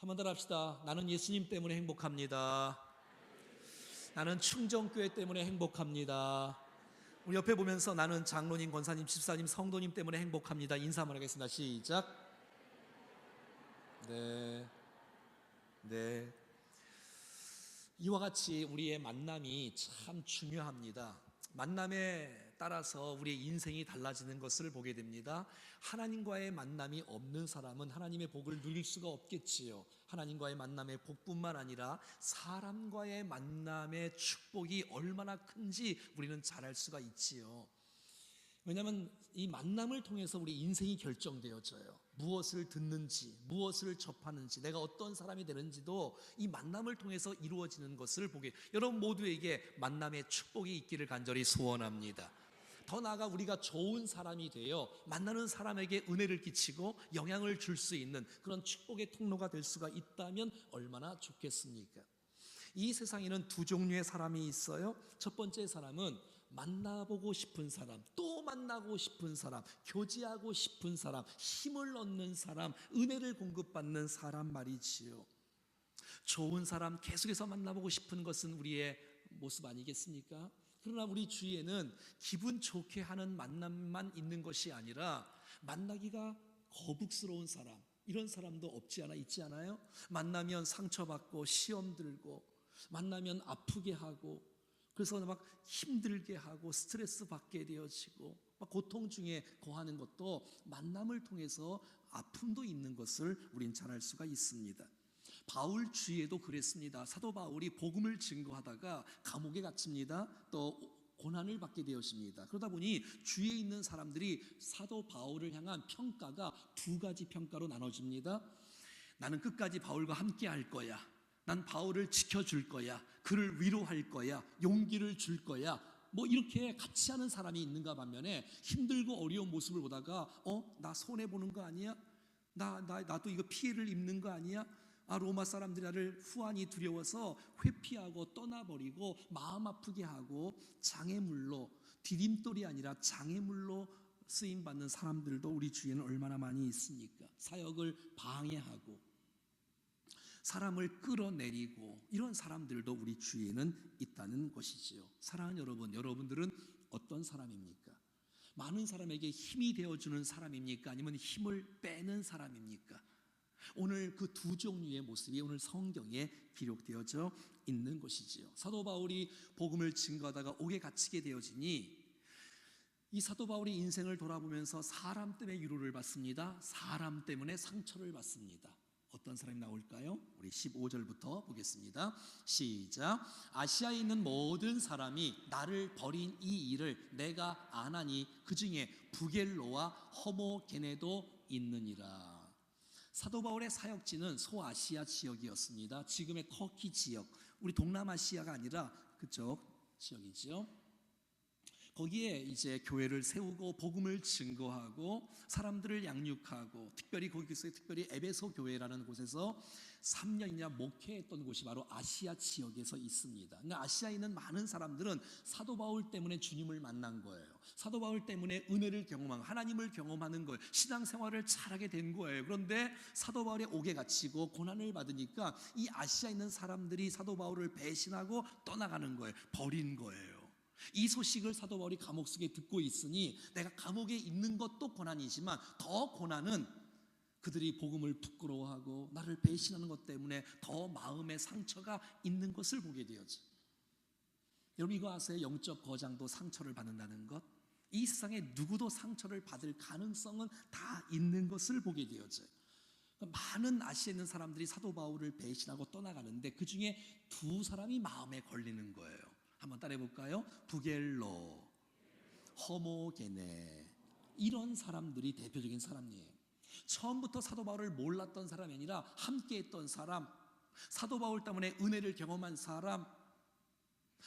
한번 더 합시다. 나는 예수님 때문에 행복합니다. 나는 충정교회 때문에 행복합니다. 우리 옆에 보면서 나는 장로님, 권사님, 집사님, 성도님 때문에 행복합니다. 인사 한번 하겠습니다. 시작. 네. 네. 이와 같이 우리의 만남이 참 중요합니다. 만남에 따라서 우리의 인생이 달라지는 것을 보게 됩니다. 하나님과의 만남이 없는 사람은 하나님의 복을 누릴 수가 없겠지요. 하나님과의 만남의 복뿐만 아니라 사람과의 만남의 축복이 얼마나 큰지 우리는 잘 알 수가 있지요. 왜냐하면 이 만남을 통해서 우리 인생이 결정되어져요. 무엇을 듣는지, 무엇을 접하는지, 내가 어떤 사람이 되는지도 이 만남을 통해서 이루어지는 것을 보게, 여러분 모두에게 만남의 축복이 있기를 간절히 소원합니다. 더 나아가 우리가 좋은 사람이 되어 만나는 사람에게 은혜를 끼치고 영향을 줄 수 있는 그런 축복의 통로가 될 수가 있다면 얼마나 좋겠습니까? 이 세상에는 두 종류의 사람이 있어요. 첫 번째 사람은 만나보고 싶은 사람, 또 만나고 싶은 사람, 교제하고 싶은 사람, 힘을 얻는 사람, 은혜를 공급받는 사람 말이지요. 좋은 사람 계속해서 만나보고 싶은 것은 우리의 모습 아니겠습니까? 그러나 우리 주위에는 기분 좋게 하는 만남만 있는 것이 아니라 만나기가 거북스러운 사람, 이런 사람도 없지 않아 있지 않아요? 만나면 상처받고 시험 들고, 만나면 아프게 하고, 그래서 막 힘들게 하고 스트레스 받게 되어지고 막 고통 중에 거하는 것도 만남을 통해서 아픔도 있는 것을 우린 잘 알 수가 있습니다. 바울 주위에도 그랬습니다. 사도 바울이 복음을 증거하다가 감옥에 갇힙니다. 또 고난을 받게 되었습니다. 그러다 보니 주위에 있는 사람들이 사도 바울을 향한 평가가 두 가지 평가로 나눠집니다. 나는 끝까지 바울과 함께 할 거야. 난 바울을 지켜줄 거야. 그를 위로할 거야. 용기를 줄 거야. 뭐 이렇게 같이 하는 사람이 있는가 반면에 힘들고 어려운 모습을 보다가 나 손해보는 거 아니야? 나도 이거 피해를 입는 거 아니야? 로마 사람들이 나를 후환이 두려워서 회피하고 떠나버리고 마음 아프게 하고 장애물로, 디딤돌이 아니라 장애물로 쓰임받는 사람들도 우리 주위에는 얼마나 많이 있습니까? 사역을 방해하고 사람을 끌어내리고 이런 사람들도 우리 주위에는 있다는 것이지요. 사랑하는 여러분, 여러분들은 어떤 사람입니까? 많은 사람에게 힘이 되어주는 사람입니까? 아니면 힘을 빼는 사람입니까? 오늘 그 두 종류의 모습이 오늘 성경에 기록되어져 있는 것이지요. 사도 바울이 복음을 증거하다가 옥에 갇히게 되어지니 이 사도 바울이 인생을 돌아보면서 사람 때문에 위로를 받습니다. 사람 때문에 상처를 받습니다. 어떤 사람이 나올까요? 우리 15절부터 보겠습니다. 시작. 아시아에 있는 모든 사람이 나를 버린 이 일을 내가 아나니 그 중에 부겔로와 허모게네도 있느니라. 사도 바울의 사역지는 소아시아 지역이었습니다. 지금의 터키 지역, 우리 동남아시아가 아니라 그쪽 지역이지요. 거기에 이제 교회를 세우고 복음을 증거하고 사람들을 양육하고, 특별히 거기서 특별히 에베소 교회라는 곳에서 3년이나 목회했던 곳이 바로 아시아 지역에서 있습니다. 그러니까 아시아에 있는 많은 사람들은 사도 바울 때문에 주님을 만난 거예요. 사도 바울 때문에 은혜를 경험하고 하나님을 경험하는 거예요. 신앙생활을 잘하게 된 거예요. 그런데 사도 바울의 옥에 갇히고 고난을 받으니까 이 아시아에 있는 사람들이 사도 바울을 배신하고 떠나가는 거예요. 버린 거예요. 이 소식을 사도 바울이 감옥 속에 듣고 있으니 내가 감옥에 있는 것도 고난이지만 더 고난은 그들이 복음을 부끄러워하고 나를 배신하는 것 때문에 더 마음의 상처가 있는 것을 보게 되어져. 여러분 이거 아세요? 영적 거장도 상처를 받는다는 것. 이 세상에 누구도 상처를 받을 가능성은 다 있는 것을 보게 되어져요. 많은 아시아에 있는 사람들이 사도 바울을 배신하고 떠나가는데 그 중에 두 사람이 마음에 걸리는 거예요. 한번 따라해 볼까요? 부겔로, 허모게네, 이런 사람들이 대표적인 사람이에요. 처음부터 사도 바울을 몰랐던 사람이 아니라 함께했던 사람, 사도 바울 때문에 은혜를 경험한 사람.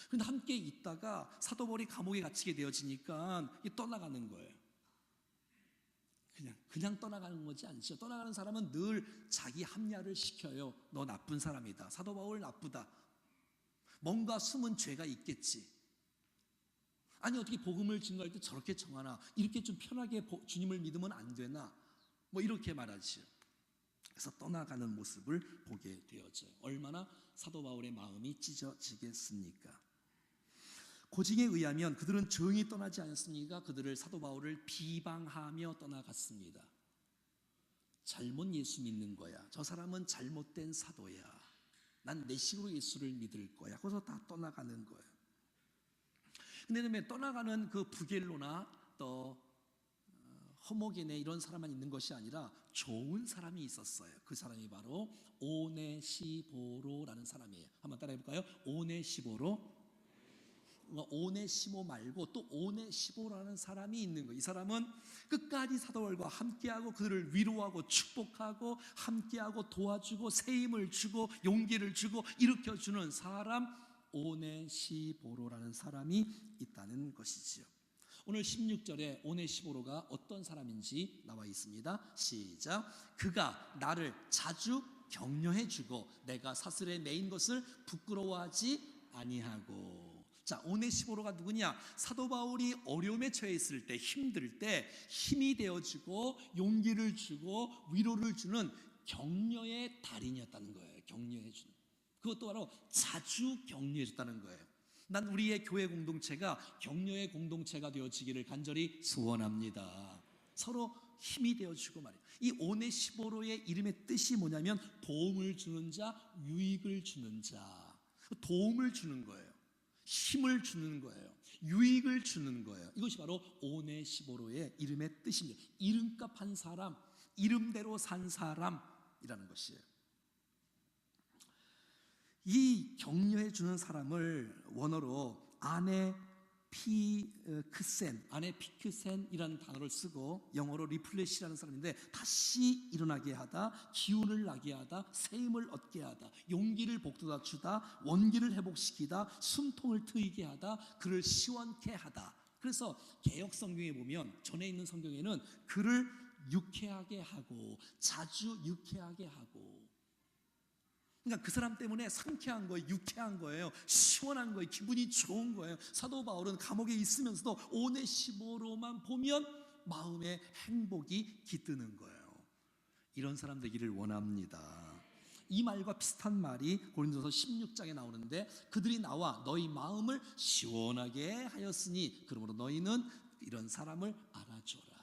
그런데 함께 있다가 사도 바울이 감옥에 갇히게 되어지니까 떠나가는 거예요. 그냥 떠나가는 거지 않죠. 떠나가는 사람은 늘 자기 합리화를 시켜요. 너 나쁜 사람이다. 사도 바울 나쁘다. 뭔가 숨은 죄가 있겠지. 아니 어떻게 복음을 증거할 때 저렇게 정하나, 이렇게 좀 편하게 주님을 믿으면 안 되나, 뭐 이렇게 말하지요. 그래서 떠나가는 모습을 보게 되어져요. 얼마나 사도 바울의 마음이 찢어지겠습니까? 고증에 의하면 그들은 조용히 떠나지 않았습니까? 그들을 사도 바울을 비방하며 떠나갔습니다. 잘못 예수 믿는 거야. 저 사람은 잘못된 사도야. 난 내 식으로 예수를 믿을 거야. 그래서 다 떠나가는 거예요. 근데 떠나가는 그 부겔로나 또 허모게네 이런 사람만 있는 것이 아니라 좋은 사람이 있었어요. 그 사람이 바로 오네시보로라는 사람이에요. 한번 따라해 볼까요? 오네시보로. 오네시모 말고 또 오네시보라는 사람이 있는 거예요. 이 사람은 끝까지 사도 바울과 함께하고 그들을 위로하고 축복하고 함께하고 도와주고 새 힘을 주고 용기를 주고 일으켜주는 사람, 오네시보로라는 사람이 있다는 것이지요. 오늘 16절에 오네시보로가 어떤 사람인지 나와 있습니다. 시작. 그가 나를 자주 격려해 주고 내가 사슬에 매인 것을 부끄러워하지 아니하고. 자, 오네시보로가 누구냐? 사도 바울이 어려움에 처해 있을 때, 힘들 때 힘이 되어주고 용기를 주고 위로를 주는 격려의 달인이었다는 거예요. 격려해 주는. 그것도 바로 자주 격려해 줬다는 거예요. 난 우리의 교회 공동체가 격려의 공동체가 되어지기를 간절히 소원합니다. 서로 힘이 되어주고 말이에요. 이 오네시보로의 이름의 뜻이 뭐냐면 도움을 주는 자, 유익을 주는 자. 도움을 주는 거예요. 힘을 주는 거예요. 유익을 주는 거예요. 이것이 바로 오네시보로의 이름의 뜻입니다. 이름값 한 사람, 이름대로 산 사람이라는 것이에요. 이 격려해 주는 사람을 원어로 아네피크센이라는 단어를 쓰고 영어로 리플레시라는 사람인데 다시 일어나게 하다, 기운을 나게 하다, 새 힘을 얻게 하다, 용기를 북돋아 주다, 원기를 회복시키다, 숨통을 트이게 하다, 그를 시원케 하다. 그래서 개역 성경에 보면 전에 있는 성경에는 그를 유쾌하게 하고 자주 유쾌하게 하고, 그러니까 그 사람 때문에 상쾌한 거예요. 유쾌한 거예요. 시원한 거예요. 기분이 좋은 거예요. 사도 바울은 감옥에 있으면서도 오네시보로만 보면 마음에 행복이 깃드는 거예요. 이런 사람 되기를 원합니다. 이 말과 비슷한 말이 고린도서 16장에 나오는데 그들이 나와 너희 마음을 시원하게 하였으니 그러므로 너희는 이런 사람을 알아줘라.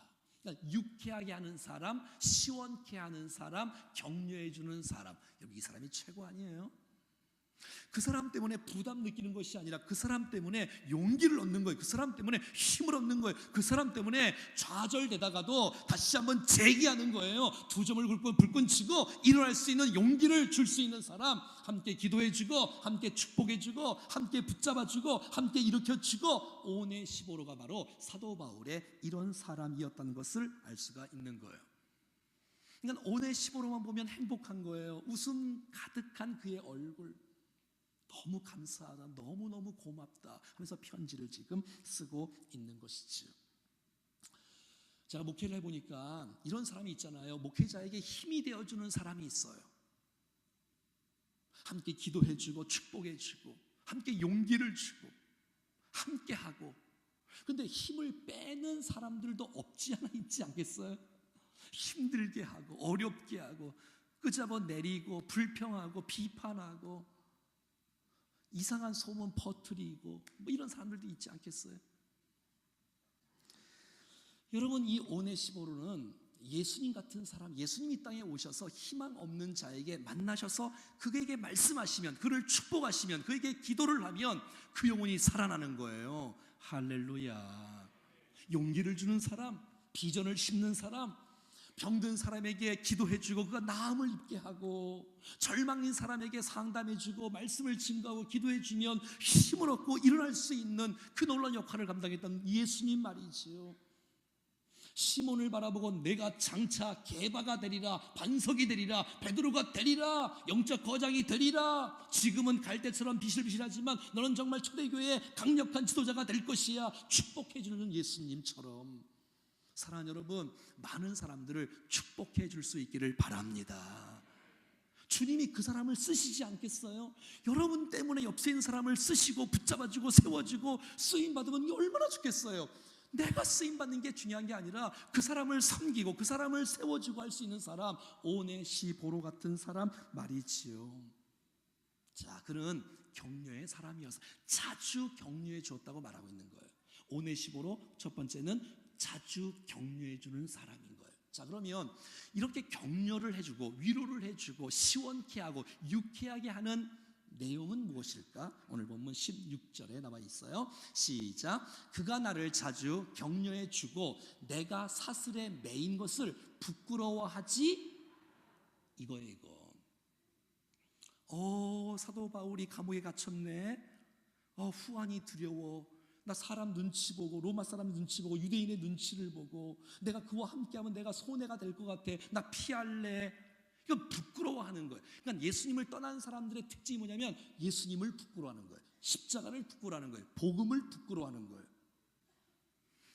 그러니까 유쾌하게 하는 사람, 시원케 하는 사람, 격려해 주는 사람. 여러분, 이 사람이 최고 아니에요? 그 사람 때문에 부담 느끼는 것이 아니라 그 사람 때문에 용기를 얻는 거예요. 그 사람 때문에 힘을 얻는 거예요. 그 사람 때문에 좌절되다가도 다시 한번 재기하는 거예요. 두 점을 굵고 불끈 치고 일어날 수 있는 용기를 줄 수 있는 사람, 함께 기도해주고 함께 축복해주고 함께 붙잡아주고 함께 일으켜주고, 오네시보로가 바로 사도 바울의 이런 사람이었다는 것을 알 수가 있는 거예요. 그러니까 오네시보로만 보면 행복한 거예요. 웃음 가득한 그의 얼굴, 너무 감사하다, 너무너무 고맙다 하면서 편지를 지금 쓰고 있는 것이죠. 제가 목회를 해보니까 이런 사람이 있잖아요. 목회자에게 힘이 되어주는 사람이 있어요. 함께 기도해주고 축복해주고 함께 용기를 주고 함께하고. 그런데 힘을 빼는 사람들도 없지 않아 있지 않겠어요? 힘들게 하고 어렵게 하고 끄잡아 내리고 불평하고 비판하고 이상한 소문 퍼뜨리고 뭐 이런 사람들도 있지 않겠어요? 여러분, 이 오네시보로는 예수님 같은 사람, 예수님이 이 땅에 오셔서 희망 없는 자에게 만나셔서 그에게 말씀하시면, 그를 축복하시면, 그에게 기도를 하면 그 영혼이 살아나는 거예요. 할렐루야. 용기를 주는 사람, 비전을 심는 사람, 병든 사람에게 기도해주고 그가 나음을 입게 하고, 절망인 사람에게 상담해주고 말씀을 증거하고 기도해주면 힘을 얻고 일어날 수 있는 그 놀라운 역할을 감당했던 예수님 말이지요. 시몬을 바라보고 내가 장차 게바가 되리라, 반석이 되리라, 베드로가 되리라, 영적 거장이 되리라, 지금은 갈대처럼 비실비실하지만 너는 정말 초대교회의 강력한 지도자가 될 것이야, 축복해주는 예수님처럼 사랑하는 여러분, 많은 사람들을 축복해 줄 수 있기를 바랍니다. 주님이 그 사람을 쓰시지 않겠어요? 여러분 때문에 옆에 있는 사람을 쓰시고 붙잡아주고 세워주고 쓰임받으면 얼마나 좋겠어요. 내가 쓰임받는 게 중요한 게 아니라 그 사람을 섬기고 그 사람을 세워주고 할 수 있는 사람, 오네시보로 같은 사람 말이지요. 자, 그는 격려의 사람이어서 자주 격려해 주었다고 말하고 있는 거예요. 오네시보로 첫 번째는 자주 격려해 주는 사람인 거예요. 자, 그러면 이렇게 격려를 해주고 위로를 해주고 시원케 하고 유쾌하게 하는 내용은 무엇일까? 오늘 본문 16절에 나와 있어요. 시작. 그가 나를 자주 격려해 주고 내가 사슬에 매인 것을 부끄러워하지, 이거예요, 이거. 사도 바울이 감옥에 갇혔네. 후환이 두려워. 나 사람 눈치 보고, 로마 사람 눈치 보고, 유대인의 눈치를 보고, 내가 그와 함께하면 내가 손해가 될 것 같아. 나 피할래. 이건 부끄러워하는 거예요. 그러니까 예수님을 떠난 사람들의 특징이 뭐냐면 예수님을 부끄러워하는 거예요. 십자가를 부끄러워하는 거예요. 복음을 부끄러워하는 거예요.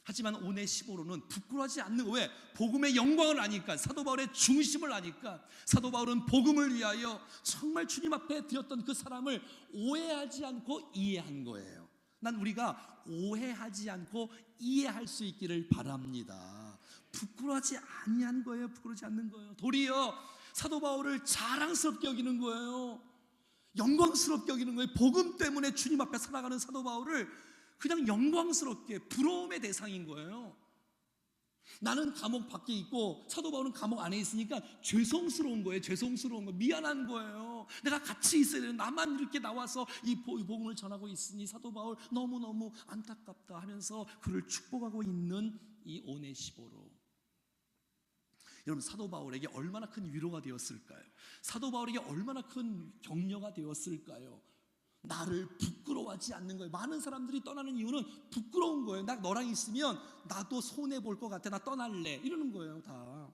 하지만 오네시보로는 부끄러워하지 않는 거예요. 왜? 복음의 영광을 아니까, 사도 바울의 중심을 아니까. 사도 바울은 복음을 위하여 정말 주님 앞에 드렸던 그 사람을 오해하지 않고 이해한 거예요. 난 우리가 오해하지 않고 이해할 수 있기를 바랍니다. 부끄러워하지 아니한 거예요. 부끄러워하지 않는 거예요. 도리어 사도 바울을 자랑스럽게 여기는 거예요. 영광스럽게 여기는 거예요. 복음 때문에 주님 앞에 살아가는 사도 바울을 그냥 영광스럽게, 부러움의 대상인 거예요. 나는 감옥 밖에 있고 사도 바울은 감옥 안에 있으니까 죄송스러운 거예요. 죄송스러운 거, 미안한 거예요. 내가 같이 있어야 되는, 나만 이렇게 나와서 이 복음을 전하고 있으니 사도 바울 너무너무 안타깝다 하면서 그를 축복하고 있는 이 오네시보로. 여러분, 사도 바울에게 얼마나 큰 위로가 되었을까요? 사도 바울에게 얼마나 큰 격려가 되었을까요? 나를 부끄러워하지 않는 거예요. 많은 사람들이 떠나는 이유는 부끄러운 거예요. 나 너랑 있으면 나도 손해볼 것 같아. 나 떠날래. 이러는 거예요, 다.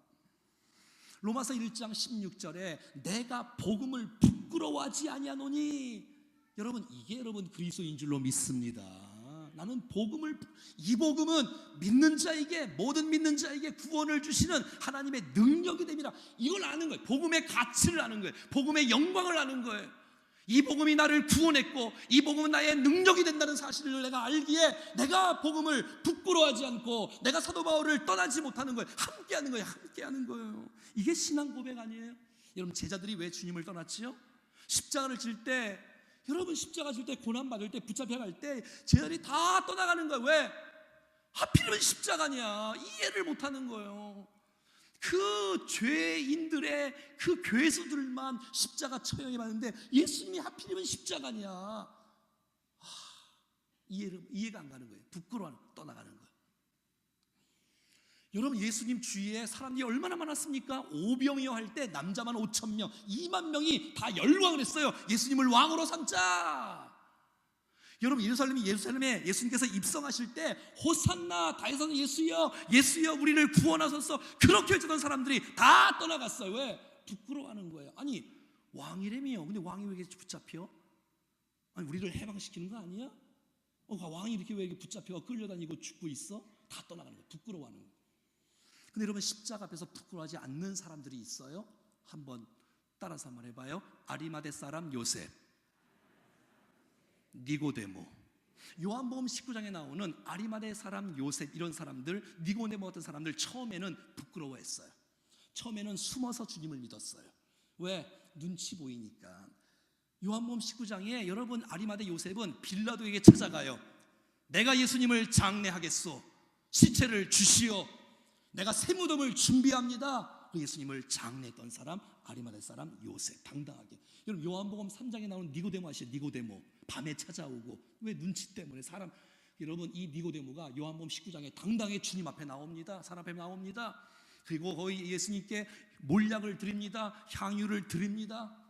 로마서 1장 16절에 내가 복음을 부끄러워하지 아니하노니, 여러분, 이게 여러분 그리스도인 줄로 믿습니다. 나는 이 복음은 믿는 자에게, 모든 믿는 자에게 구원을 주시는 하나님의 능력이 됩니다. 이걸 아는 거예요. 복음의 가치를 아는 거예요. 복음의 영광을 아는 거예요. 이 복음이 나를 구원했고 이 복음은 나의 능력이 된다는 사실을 내가 알기에 내가 복음을 부끄러워하지 않고 내가 사도 바울을 떠나지 못하는 거예요. 함께하는 거예요. 함께하는 거예요. 이게 신앙 고백 아니에요? 여러분, 제자들이 왜 주님을 떠났지요? 십자가를 질 때, 여러분, 십자가 질 때, 고난 받을 때, 붙잡혀갈 때 제자들이 다 떠나가는 거예요. 왜? 하필이면 십자가냐? 이해를 못하는 거예요. 그 죄인들의 그 괴수들만 십자가 처형해 봤는데 예수님이 하필이면 십자가냐? 이해가 안 가는 거예요. 부끄러워 떠나가는 거예요. 여러분, 예수님 주위에 사람들이 얼마나 많았습니까? 오병이어 할 때 남자만 5,000명, 2만 명이 다 열광을 했어요. 예수님을 왕으로 삼자. 여러분, 예루살렘에 예수님께서 입성하실 때 호산나, 다윗의 예수여, 예수여 우리를 구원하소서, 그렇게 외쳤던 사람들이 다 떠나갔어요. 왜? 부끄러워하는 거예요. 아니, 왕이라며요. 근데 왕이 왜 이렇게 붙잡혀? 아니, 우리를 해방시키는 거 아니야? 왕이 이렇게 왜 이렇게 붙잡혀 끌려다니고 죽고 있어? 다 떠나가는 거예요. 부끄러워하는 거예요. 근데 여러분, 십자가 앞에서 부끄러워하지 않는 사람들이 있어요. 한번 따라서 한번 해봐요. 아리마대 사람 요셉, 니고데모. 요한복음 19장에 나오는 아리마대 사람 요셉, 이런 사람들, 니고데모 같은 사람들 처음에는 부끄러워했어요. 처음에는 숨어서 주님을 믿었어요. 왜? 눈치 보이니까. 요한복음 19장에 여러분, 아리마대 요셉은 빌라도에게 찾아가요. 내가 예수님을 장례하겠소. 시체를 주시오. 내가 새 무덤을 준비합니다. 그 예수님을 장례했던 사람, 아리마대 사람 요셉. 당당하게. 여러분, 요한복음 3장에 나오는 니고데모 아시죠? 니고데모. 밤에 찾아오고. 왜? 눈치 때문에. 사람, 여러분, 이 니고데모가 요한복음 19장에 당당하게 주님 앞에 나옵니다. 사람 앞에 나옵니다. 그리고 거의 예수님께 몰약을 드립니다. 향유를 드립니다.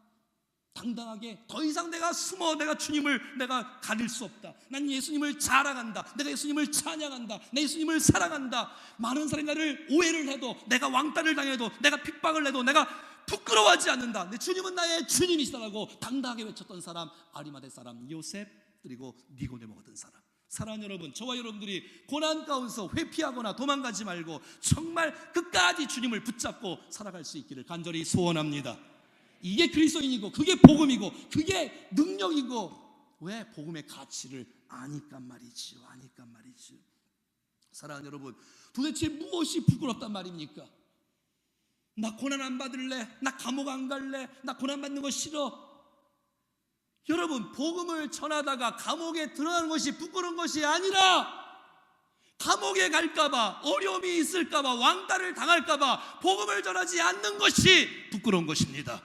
당당하게, 더 이상 내가 숨어 내가 주님을 내가 가릴 수 없다. 난 예수님을 자랑한다. 내가 예수님을 찬양한다. 내 예수님을 사랑한다. 많은 사람이 나를 오해를 해도, 내가 왕따를 당해도, 내가 핍박을 해도 내가 부끄러워하지 않는다. 내 주님은 나의 주님이시다라고 당당하게 외쳤던 사람, 아리마대 사람 요셉, 그리고 니고데모 같은 사람. 사랑하는 여러분, 저와 여러분들이 고난 가운데서 회피하거나 도망가지 말고 정말 끝까지 주님을 붙잡고 살아갈 수 있기를 간절히 소원합니다. 이게 그리스도인이고, 그게 복음이고, 그게 능력이고. 왜? 복음의 가치를 아니까 말이지요. 아니까 말이지요. 사랑하는 여러분, 도대체 무엇이 부끄럽단 말입니까? 나 고난 안 받을래, 나 감옥 안 갈래, 나 고난 받는 거 싫어. 여러분, 복음을 전하다가 감옥에 들어가는 것이 부끄러운 것이 아니라 감옥에 갈까봐, 어려움이 있을까봐, 왕따를 당할까봐 복음을 전하지 않는 것이 부끄러운 것입니다.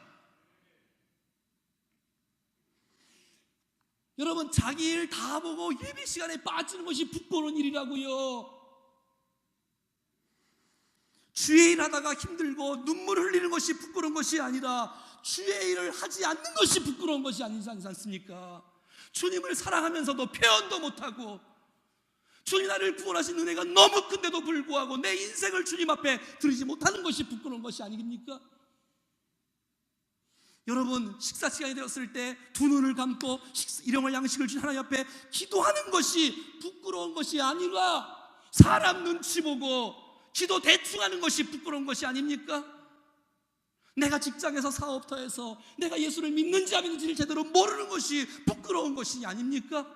여러분, 자기 일 다 보고 예배 시간에 빠지는 것이 부끄러운 일이라고요. 주의 일 하다가 힘들고 눈물 흘리는 것이 부끄러운 것이 아니라 주의 일을 하지 않는 것이 부끄러운 것이 아니지 않습니까? 주님을 사랑하면서도 표현도 못하고, 주님 나를 구원하신 은혜가 너무 큰데도 불구하고 내 인생을 주님 앞에 드리지 못하는 것이 부끄러운 것이 아니겠습니까? 여러분, 식사 시간이 되었을 때 두 눈을 감고 일용할 양식을 주신 하나님 앞에 기도하는 것이 부끄러운 것이 아니라 사람 눈치 보고 기도 대충 하는 것이 부끄러운 것이 아닙니까? 내가 직장에서 사업터에서 내가 예수를 믿는지 안 믿는지를 제대로 모르는 것이 부끄러운 것이 아닙니까?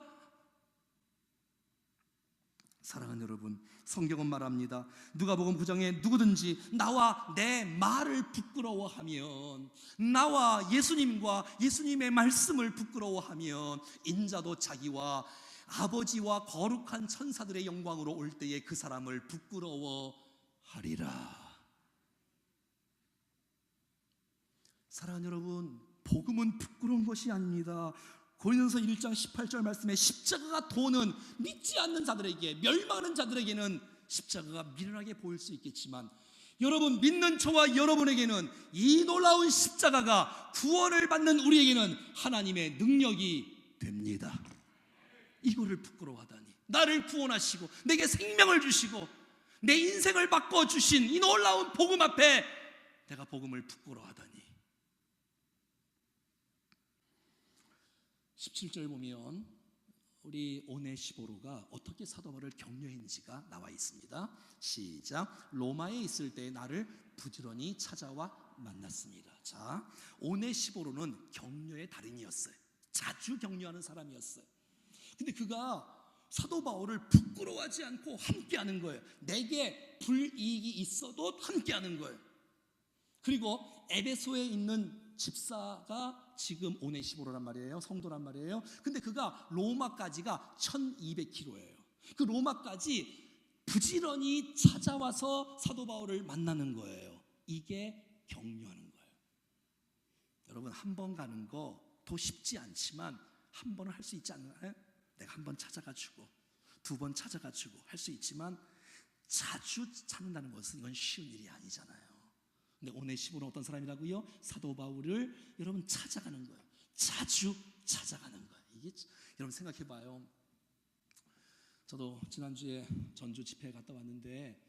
사랑하는 여러분, 성경은 말합니다. 누가복음 9장에 누구든지 나와 내 말을 부끄러워하면, 나와 예수님과 예수님의 말씀을 부끄러워하면 인자도 자기와 아버지와 거룩한 천사들의 영광으로 올 때에 그 사람을 부끄러워하리라. 사랑하는 여러분, 복음은 부끄러운 것이 아닙니다. 고린도서 1장 18절 말씀에 십자가가 도는 믿지 않는 자들에게, 멸망하는 자들에게는 십자가가 미련하게 보일 수 있겠지만, 여러분, 믿는 저와 여러분에게는 이 놀라운 십자가가, 구원을 받는 우리에게는 하나님의 능력이 됩니다. 이거를 부끄러워하다니, 나를 구원하시고 내게 생명을 주시고 내 인생을 바꿔주신 이 놀라운 복음 앞에 내가 복음을 부끄러워하다니. 17절 보면 우리 오네시보로가 어떻게 사도 바울을 격려했는지가 나와 있습니다. 시작. 로마에 있을 때 나를 부지런히 찾아와 만났습니다. 자, 오네시보로는 격려의 달인이었어요. 자주 격려하는 사람이었어요. 근데 그가 사도 바울을 부끄러워하지 않고 함께하는 거예요. 내게 불이익이 있어도 함께하는 거예요. 그리고 에베소에 있는 집사가 지금 오네시보로란 말이에요. 성도란 말이에요. 근데 그가 로마까지가 1200km예요. 그 로마까지 부지런히 찾아와서 사도 바울을 만나는 거예요. 이게 격려하는 거예요. 여러분, 한 번 가는 거 더 쉽지 않지만 한 번은 할 수 있지 않나요? 내가 한 번 찾아가지고 두 번 찾아가지고 할 수 있지만 자주 찾는다는 것은 이건 쉬운 일이 아니잖아요. 근데 오네시보는 어떤 사람이라고요? 사도 바울을 여러분 찾아가는 거예요. 자주 찾아가는 거예요. 이게 여러분 생각해봐요. 저도 지난주에 전주 집회에 갔다 왔는데,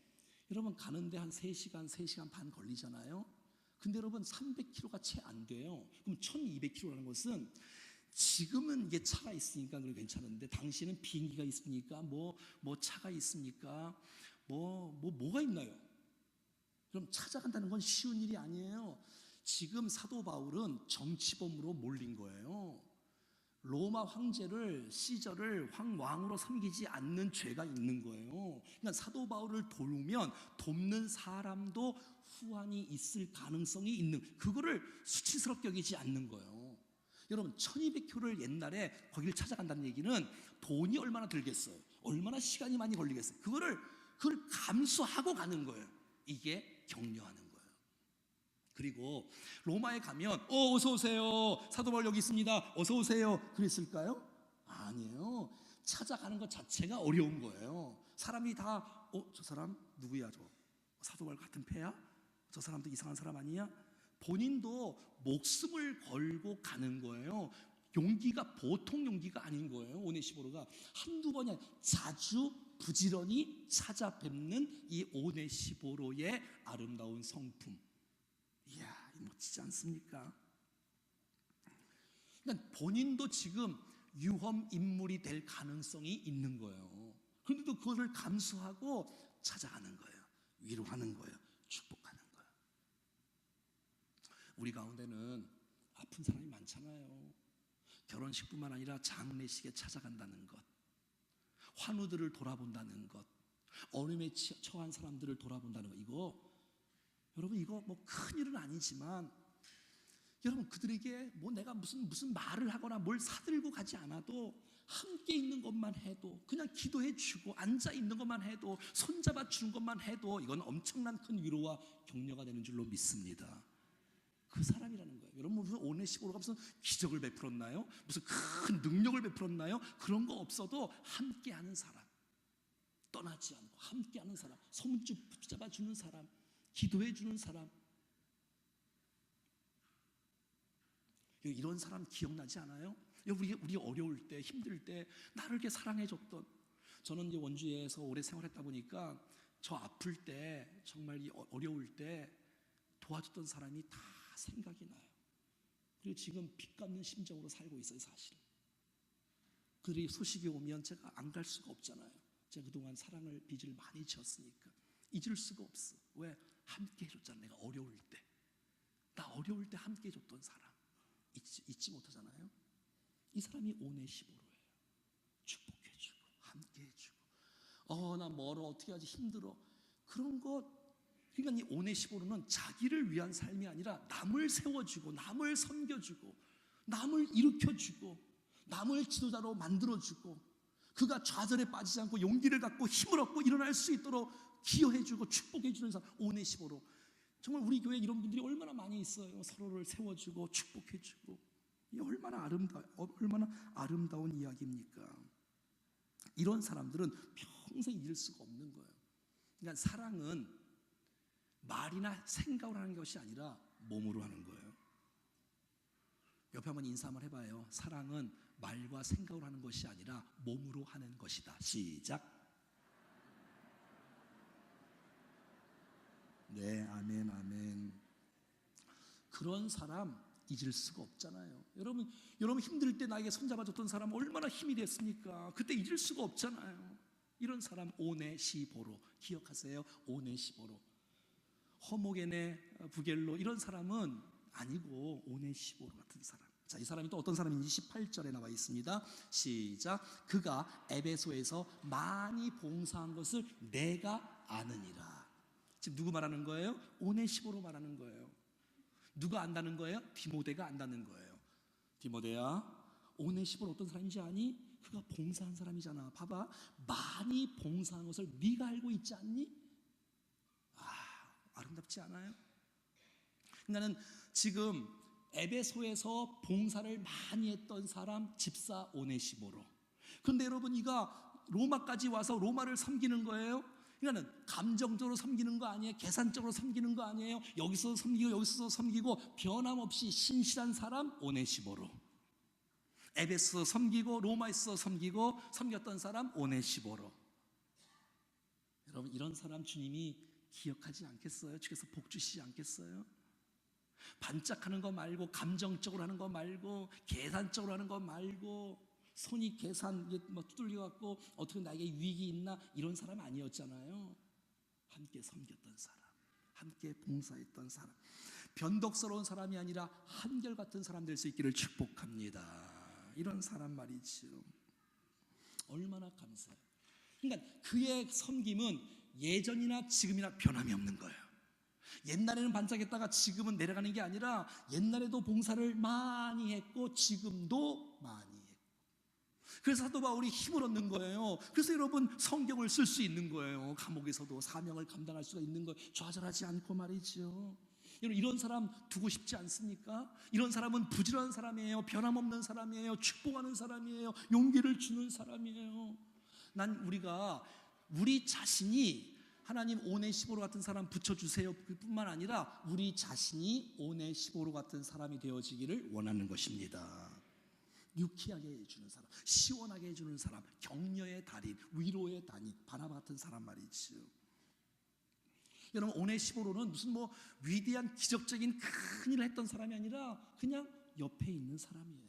여러분 가는데 한 3시간, 3시간 반 걸리잖아요. 근데 여러분 300km가 채 안 돼요. 그럼 1200km라는 것은, 지금은 이게 차가 있으니까 괜찮은데 당시에는 비행기가 있습니까? 뭐 차가 있습니까? 뭐가 있나요? 그럼 찾아간다는 건 쉬운 일이 아니에요. 지금 사도 바울은 정치범으로 몰린 거예요. 로마 황제를, 시저를 왕으로 섬기지 않는 죄가 있는 거예요. 그러니까 사도 바울을 도우면 돕는 사람도 후환이 있을 가능성이 있는, 그거를 수치스럽게 여기지 않는 거예요. 여러분, 1200km를 옛날에 거기를 찾아간다는 얘기는 돈이 얼마나 들겠어요? 얼마나 시간이 많이 걸리겠어요? 그걸 감수하고 가는 거예요. 이게 격려하는 거예요. 그리고 로마에 가면 어서 오세요, 사도 바울 여기 있습니다, 어서 오세요, 그랬을까요? 아니에요. 찾아가는 것 자체가 어려운 거예요. 사람이 다 저 사람 누구야? 저 사도 바울 같은 패야? 저 사람도 이상한 사람 아니야? 본인도 목숨을 걸고 가는 거예요. 용기가 보통 용기가 아닌 거예요. 오네시보로가 한두 번이 아니라 자주 부지런히 찾아뵙는 이 오네시보로의 아름다운 성품, 이야, 멋지지 않습니까? 그러니까 본인도 지금 유험 인물이 될 가능성이 있는 거예요. 그런데도 그것을 감수하고 찾아가는 거예요. 위로하는 거예요. 축복하는 거예요. 우리 가운데는 아픈 사람이 많잖아요. 결혼식뿐만 아니라 장례식에 찾아간다는 것, 환우들을 돌아본다는 것, 어려움에 처한 사람들을 돌아본다는 거, 여러분 이거 뭐 큰 일은 아니지만 여러분 그들에게 뭐 내가 무슨 말을 하거나 뭘 사들고 가지 않아도 함께 있는 것만 해도, 그냥 기도해 주고 앉아 있는 것만 해도, 손잡아 주는 것만 해도 이건 엄청난 큰 위로와 격려가 되는 줄로 믿습니다. 그 사람이라는 거예요. 여러분 무슨 오네시모로가 무슨 기적을 베풀었나요? 무슨 큰 능력을 베풀었나요? 그런 거 없어도 함께하는 사람, 떠나지 않고 함께하는 사람, 손 붙잡아 주는 사람, 기도해 주는 사람. 이런 사람 기억나지 않아요? 우리 어려울 때, 힘들 때 나를 이렇게 사랑해 줬던, 저는 이제 원주에서 오래 생활했다 보니까 저 아플 때, 정말 이 어려울 때 도와줬던 사람이 다 생각이 나요. 그리고 지금 빚 갚는 심정으로 살고 있어요. 사실 그들이 소식이 오면 제가 안 갈 수가 없잖아요. 제가 그동안 사랑을, 빚을 많이 지었으니까 잊을 수가 없어. 왜? 함께 해줬잖아. 내가 어려울 때, 나 어려울 때 함께 해줬던 사람 잊지 못하잖아요. 이 사람이 오네시모로예요. 축복해주고 함께 해주고, 나 멀어, 어떻게 하지, 힘들어, 그런 것. 그러니까 이 오네시모로는 자기를 위한 삶이 아니라 남을 세워주고, 남을 섬겨주고, 남을 일으켜주고, 남을 지도자로 만들어주고, 그가 좌절에 빠지지 않고 용기를 갖고 힘을 얻고 일어날 수 있도록 기여해주고 축복해주는 사람, 오네시모로. 정말 우리 교회에 이런 분들이 얼마나 많이 있어요. 서로를 세워주고 축복해주고. 이게 얼마나 아름다운 이야기입니까? 이런 사람들은 평생 잊을 수가 없는 거예요. 그러니까 사랑은 말이나 생각으로 하는 것이 아니라 몸으로 하는 거예요. 옆에 한번 인사 한번 해봐요. 사랑은 말과 생각으로 하는 것이 아니라 몸으로 하는 것이다. 시작. 네, 아멘, 아멘. 그런 사람 잊을 수가 없잖아요. 여러분 힘들 때 나에게 손잡아줬던 사람 얼마나 힘이 됐습니까? 그때 잊을 수가 없잖아요. 이런 사람 오네시보로 기억하세요. 오네시보로. 허모게네, 부겔로 이런 사람은 아니고 오네시보로 같은 사람. 자, 이 사람이 또 어떤 사람인지 18절에 나와 있습니다. 시작. 그가 에베소에서 많이 봉사한 것을 내가 아느니라. 지금 누구 말하는 거예요? 오네시모로 말하는 거예요. 누가 안다는 거예요? 디모데가 안다는 거예요. 디모데야, 오네시모로 어떤 사람인지 아니? 그가 봉사한 사람이잖아. 봐봐, 많이 봉사한 것을 네가 알고 있지 않니? 아름답지 않아요? 나는 지금 에베소에서 봉사를 많이 했던 사람, 집사 오네시모로. 그런데 여러분, 이가 로마까지 와서 로마를 섬기는 거예요. 그러니까 감정적으로 섬기는 거 아니에요. 계산적으로 섬기는 거 아니에요. 여기서 섬기고 여기서 섬기고 변함없이 신실한 사람 오네시모로. 에베소 섬기고 로마에서 섬기고 섬겼던 사람 오네시모로. 여러분, 이런 사람 주님이 기억하지 않겠어요? 주께서 복 주시지 않겠어요? 반짝하는 거 말고, 감정적으로 하는 거 말고, 계산적으로 하는 거 말고, 손이 계산 뭐 두들겨 갖고 어떻게 나에게 유익이 있나, 이런 사람 아니었잖아요. 함께 섬겼던 사람, 함께 봉사했던 사람, 변덕스러운 사람이 아니라 한결같은 사람 될 수 있기를 축복합니다. 이런 사람 말이죠. 얼마나 감사해요. 그러니까 그의 섬김은 예전이나 지금이나 변함이 없는 거예요. 옛날에는 반짝했다가 지금은 내려가는 게 아니라 옛날에도 봉사를 많이 했고 지금도 많이 했고. 그래서 사도 바울이 힘을 얻는 거예요. 그래서 여러분 성경을 쓸 수 있는 거예요. 감옥에서도 사명을 감당할 수가 있는 거예요. 좌절하지 않고 말이죠. 여러분, 이런 사람 두고 싶지 않습니까? 이런 사람은 부지런한 사람이에요. 변함없는 사람이에요. 축복하는 사람이에요. 용기를 주는 사람이에요. 우리 자신이 하나님 오네시모로 같은 사람 붙여주세요 뿐만 아니라 우리 자신이 오네시모로 같은 사람이 되어지기를 원하는 것입니다. 유쾌하게 해주는 사람, 시원하게 해주는 사람, 격려의 달인, 위로의 달인, 바나바 같은 사람 말이죠. 여러분, 오네시모로는 무슨 위대한 기적적인 큰 일을 했던 사람이 아니라 그냥 옆에 있는 사람이에요.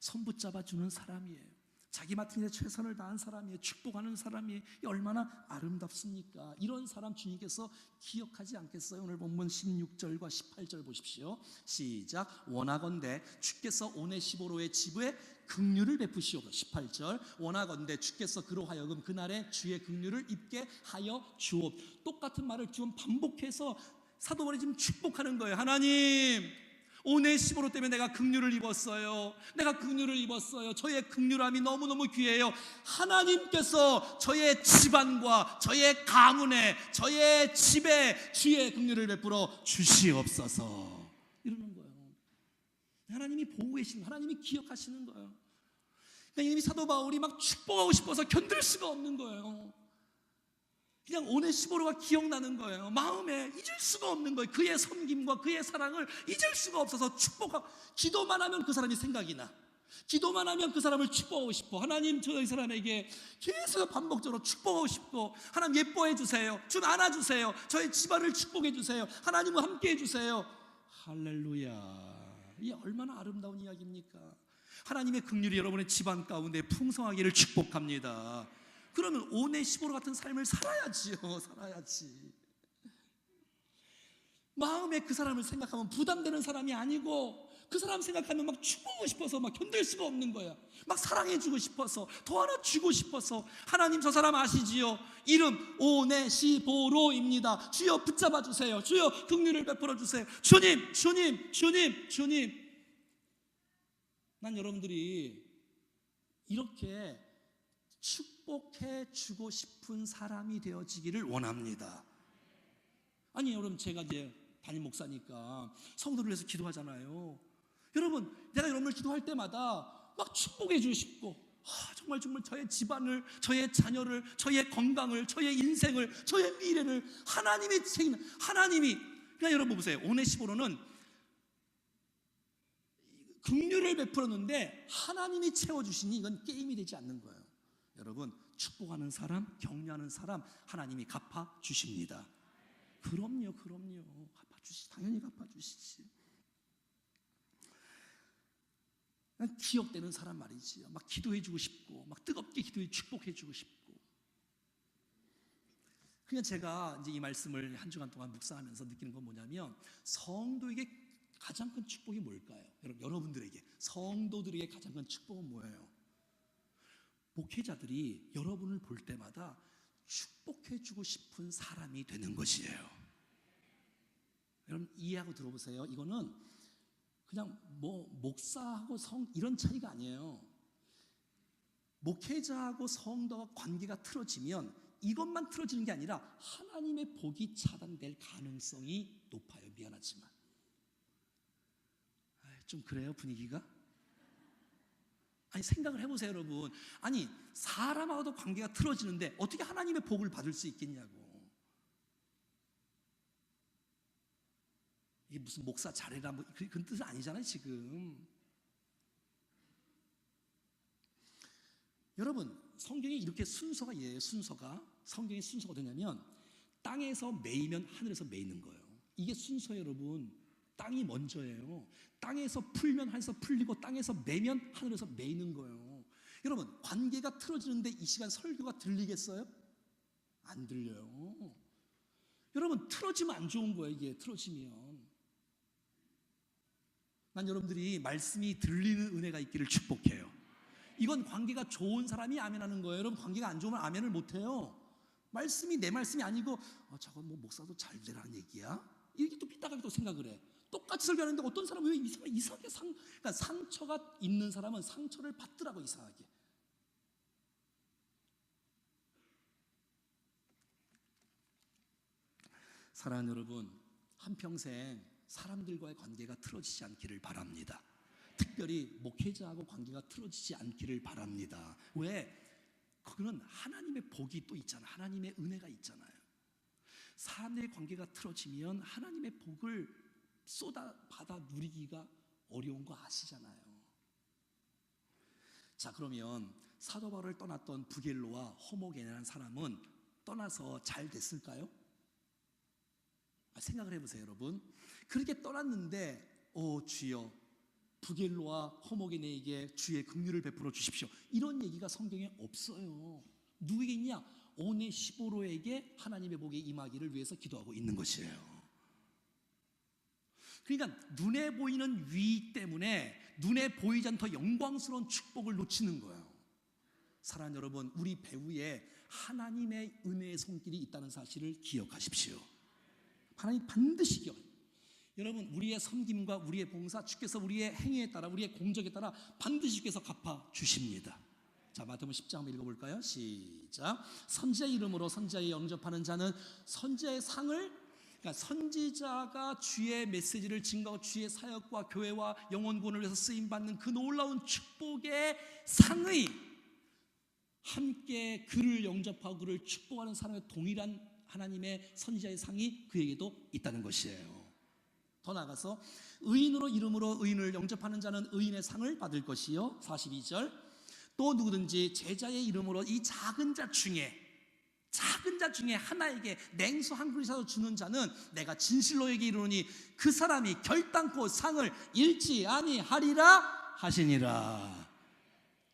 손 붙잡아 주는 사람이에요. 자기 맡은 일에 최선을 다한 사람이에요. 축복하는 사람이 얼마나 아름답습니까? 이런 사람 주님께서 기억하지 않겠어요? 오늘 본문 16절과 18절 보십시오. 시작. 원하건대 주께서 오네시보로의 지부에 긍휼을 베푸시옵소서. 18절. 원하건대 주께서 그로 하여금 그날에 주의 긍휼을 입게 하여 주옵. 똑같은 말을 좀 반복해서 사도 바울이 지금 축복하는 거예요. 하나님, 오네시보로 때문에 내가 긍휼을 입었어요. 내가 긍휼을 입었어요. 저의 긍휼함이 너무너무 귀해요. 하나님께서 저의 집안과 저의 가문에, 저의 집에 주의 긍휼을 베풀어 주시옵소서. 이러는 거예요. 하나님이 보고 계시는, 하나님이 기억하시는 거예요. 그러니까 이 사도 바울이 막 축복하고 싶어서 견딜 수가 없는 거예요. 그냥 오네시보로가 기억나는 거예요. 마음에 잊을 수가 없는 거예요. 그의 섬김과 그의 사랑을 잊을 수가 없어서 축복하고, 기도만 하면 그 사람이 생각이 나. 기도만 하면 그 사람을 축복하고 싶어. 하나님, 저 이 사람에게 계속 반복적으로 축복하고 싶고, 하나님 예뻐해 주세요. 좀 안아주세요. 저의 집안을 축복해 주세요. 하나님과 함께 해주세요. 할렐루야. 이게 얼마나 아름다운 이야기입니까? 하나님의 긍휼이 여러분의 집안 가운데 풍성하기를 축복합니다. 그러면 오네시보로 같은 삶을 살아야지요. 살아야지. 마음에 그 사람을 생각하면 부담되는 사람이 아니고, 그 사람 생각하면 막 축복하고 싶어서 막 견딜 수가 없는 거야. 막 사랑해주고 싶어서, 더 하나 주고 싶어서. 하나님, 저 사람 아시지요? 이름 오네시보로입니다. 주여 붙잡아 주세요. 주여 긍휼을 베풀어 주세요. 주님, 주님, 주님, 주님. 난 여러분들이 이렇게 축복해 주고 싶은 사람이 되어지기를 원합니다. 아니, 여러분, 제가 이제 담임 목사니까 성도를 위해서 기도하잖아요. 여러분, 내가 여러분을 기도할 때마다 막 축복해 주고 싶고, 정말 저의 집안을, 저의 자녀를, 저의 건강을, 저의 인생을, 저의 미래를 하나님이 책임, 하나님이. 그냥 여러분 보세요. 오네시보로는 긍휼을 베풀었는데 하나님이 채워주시니 이건 게임이 되지 않는 거예요. 여러분, 축복하는 사람, 격려하는 사람, 하나님이 갚아주십니다. 그럼요. 당연히 갚아주시지. 기억되는 사람 말이지요. 막 기도해주고 싶고, 막 뜨겁게 기도해 축복해주고 싶고. 그냥 제가 이제 이 말씀을 한 주간 동안 묵상하면서 느끼는 건 뭐냐면, 성도에게 가장 큰 축복이 뭘까요? 여러분들에게, 성도들에게 가장 큰 축복은 뭐예요? 목회자들이 여러분을 볼 때마다 축복해주고 싶은 사람이 되는 것이에요. 여러분, 이해하고 들어보세요. 이거는 그냥 목사하고 이런 차이가 아니에요. 목회자하고 성도가 관계가 틀어지면 이것만 틀어지는 게 아니라 하나님의 복이 차단될 가능성이 높아요. 미안하지만. 좀 그래요, 분위기가? 아니, 생각을 해보세요, 여러분. 아니, 사람하고도 관계가 틀어지는데 어떻게 하나님의 복을 받을 수 있겠냐고. 이게 무슨 목사 잘해라 뭐 그런 뜻은 아니잖아요, 지금. 여러분, 성경이 이렇게 순서가 이래요. 성경의 순서가 되냐면, 땅에서 매이면 하늘에서 매이는 거예요. 이게 순서예요, 여러분. 땅이 먼저예요. 땅에서 풀면 하늘에서 풀리고, 땅에서 매면 하늘에서 매이는 거예요. 여러분, 관계가 틀어지는데 이 시간 설교가 들리겠어요? 안 들려요. 여러분, 틀어지면 안 좋은 거예요. 이게 틀어지면. 난 여러분들이 말씀이 들리는 은혜가 있기를 축복해요. 이건 관계가 좋은 사람이 아멘하는 거예요. 여러분, 관계가 안 좋으면 아멘을 못해요. 말씀이 내 말씀이 아니고, 저건 뭐 목사도 잘 되라는 얘기야? 이렇게 또 삐딱하게 또 생각을 해. 똑같이 설교하는데 어떤 사람은 왜 이상하게 그러니까 상처가 있는 사람은 상처를 받더라고, 이상하게. 사랑하는 여러분, 한평생 사람들과의 관계가 틀어지지 않기를 바랍니다. 특별히 목회자하고 관계가 틀어지지 않기를 바랍니다. 왜? 그거는 하나님의 복이 또 있잖아요. 하나님의 은혜가 있잖아요. 사람들의 관계가 틀어지면 하나님의 복을 받아 누리기가 어려운 거 아시잖아요. 자, 그러면 사도 바울을 떠났던 부겔로와 호모게네라는 사람은 떠나서 잘 됐을까요? 생각을 해보세요, 여러분. 그렇게 떠났는데, 주여, 부겔로와 허목에네에게 주의 긍휼을 베풀어 주십시오. 이런 얘기가 성경에 없어요. 누구에게 있냐? 오네시포로에게 하나님의 복이 임하기를 위해서 기도하고 있는 것이에요. 그러니까 눈에 보이는 위 때문에 눈에 보이지 않는 더 영광스러운 축복을 놓치는 거예요. 사랑하는 여러분, 우리 배후에 하나님의 은혜의 손길이 있다는 사실을 기억하십시오. 하나님 반드시 기억해요. 여러분, 우리의 섬김과 우리의 봉사, 주께서 우리의 행위에 따라, 우리의 공적에 따라 반드시 주께서 갚아주십니다. 자, 마태복음 10장 한번 읽어볼까요? 시작. 선지자의 이름으로 선지자에 영접하는 자는 선지자의 상을, 그러니까 선지자가 주의 메시지를 증거하고 주의 사역과 교회와 영혼 구원을 위해서 쓰임받는 그 놀라운 축복의 상의, 함께 그를 영접하고 그를 축복하는 사람의 동일한 하나님의 선지자의 상이 그에게도 있다는 것이에요. 더 나아가서 의인으로 이름으로 의인을 영접하는 자는 의인의 상을 받을 것이요. 42절. 또 누구든지 제자의 이름으로 이 작은 자 중에 하나에게 냉수 한 그릇이라도 주는 자는 내가 진실로 얘기 이르노니 그 사람이 결단코 상을 잃지 아니하리라 하시니라.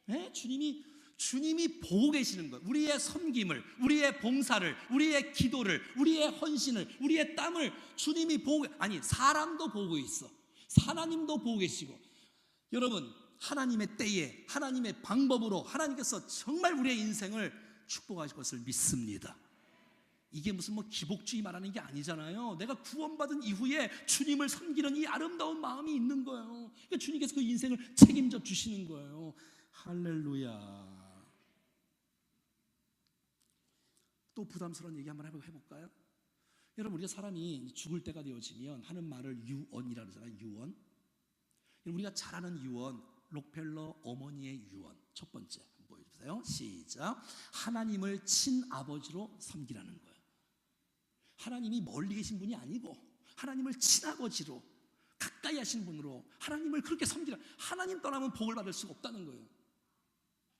네? 주님이 보고 계시는 거예요. 우리의 섬김을, 우리의 봉사를, 우리의 기도를, 우리의 헌신을, 우리의 땀을 주님이 보고, 아니 사람도 보고 있어. 하나님도 보고 계시고. 여러분, 하나님의 때에 하나님의 방법으로 하나님께서 정말 우리의 인생을 축복하실 것을 믿습니다. 이게 무슨 기복주의 말하는 게 아니잖아요. 내가 구원받은 이후에 주님을 섬기는 이 아름다운 마음이 있는 거예요. 그러니까 주님께서 그 인생을 책임져 주시는 거예요. 할렐루야. 또 부담스러운 얘기 한번 해볼까요? 여러분, 우리가 사람이 죽을 때가 되어지면 하는 말을 유언이라고 하잖아요. 유언. 우리가 잘 아는 유언, 록펠러 어머니의 유언. 첫 번째 한번 보여주세요. 시작. 하나님을 친아버지로 섬기라는 거예요. 하나님이 멀리 계신 분이 아니고 하나님을 친아버지로 가까이 하신 분으로 하나님을 그렇게 섬기라. 하나님 떠나면 복을 받을 수가 없다는 거예요.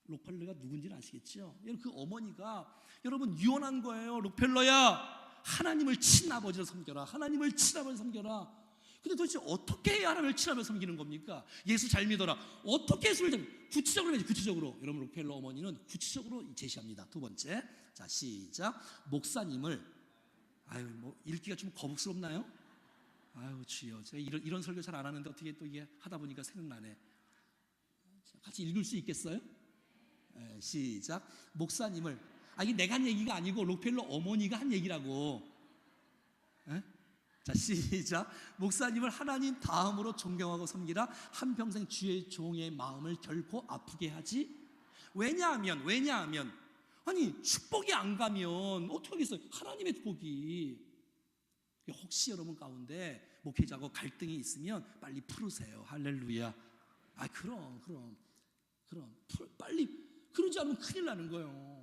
록펠러가 누군지는 아시겠죠? 그 어머니가 여러분 유언한 거예요. 록펠러야, 하나님을 친아버지로 섬겨라. 하나님을 친아버지로 섬겨라. 근데 도대체 어떻게 해야 하나님을 친아버지로 섬기는 겁니까? 예수 잘 믿어라. 어떻게 예수를 구체적으로 해야지. 구체적으로. 여러분, 록펠러 어머니는 구체적으로 제시합니다. 두 번째, 자 시작. 목사님을, 읽기가 좀 거북스럽나요? 주여, 제가 이런 설교 잘 안 하는데 어떻게 또 이게 하다 보니까 생각나네. 같이 읽을 수 있겠어요? 네, 시작. 목사님을, 이게 내가 한 얘기가 아니고 록펠러 어머니가 한 얘기라고. 네? 자 시작. 목사님을 하나님 다음으로 존경하고 섬기라. 한평생 주의 종의 마음을 결코 아프게 하지. 왜냐하면 아니 축복이 안 가면 어떻게 하겠어요? 하나님의 축복이. 혹시 여러분 가운데 목회자하고 갈등이 있으면 빨리 풀으세요. 할렐루야. 그럼 빨리, 그러지 않으면 큰일 나는 거예요.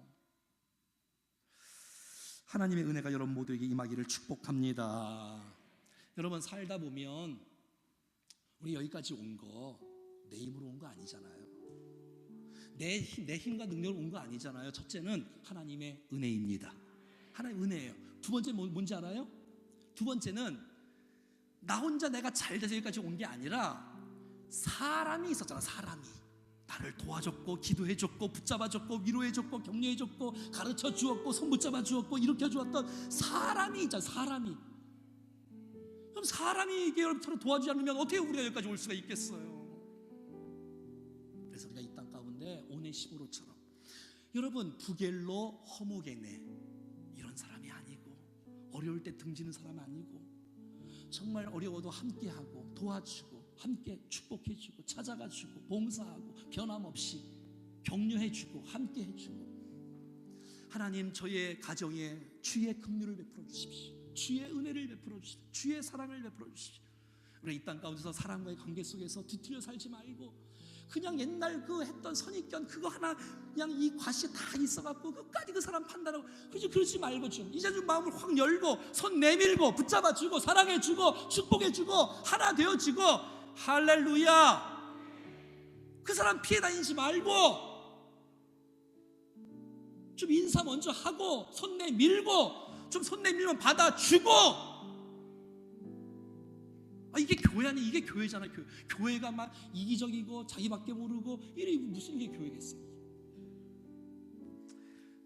하나님의 은혜가 여러분 모두에게 임하기를 축복합니다. 여러분, 살다 보면 우리 여기까지 온 거 내 힘으로 온 거 아니잖아요. 내 힘과 능력으로 온 거 아니잖아요. 첫째는 하나님의 은혜입니다. 하나님의 은혜예요. 두 번째 뭔지 알아요? 두 번째는 나 혼자 내가 잘 돼서 여기까지 온 게 아니라 사람이 있었잖아. 사람이 나를 도와줬고 기도해줬고 붙잡아줬고 위로해줬고 격려해줬고 가르쳐주었고 손 붙잡아주었고 일으켜주었던 사람이 있잖아. 사람이. 그럼 사람이 이게 여러분 도와주지 않으면 어떻게 우리가 여기까지 올 수가 있겠어요? 그래서 우리가 이 땅 가운데 오네시모로처럼, 여러분 부겔로 허무게네 이런 사람이 아니고, 어려울 때 등지는 사람 아니고, 정말 어려워도 함께하고 도와주고 함께 축복해주고 찾아가주고 봉사하고 변함없이 격려해주고 함께해주고, 하나님 저의 가정에 주의 긍휼을 베풀어 주십시오. 주의 은혜를 베풀어 주십시오. 주의 사랑을 베풀어 주십시오. 우리 이 땅 가운데서 사람과의 관계 속에서 뒤틀려 살지 말고 그냥 옛날 그 했던 선입견 그거 하나 그냥 이 과시에 다 있어갖고 끝까지 그 사람 판단하고 그러지 말고 좀 이제 좀 마음을 확 열고 손 내밀고 붙잡아주고 사랑해주고 축복해주고 하나 되어지고, 할렐루야. 그 사람 피해 다니지 말고 좀 인사 먼저 하고 손 내밀고 좀 손 내밀면 받아주고. 이게 교회 아니, 이게 교회잖아. 교회가 막 이기적이고 자기밖에 모르고 이게 무슨 이게 교회겠어요?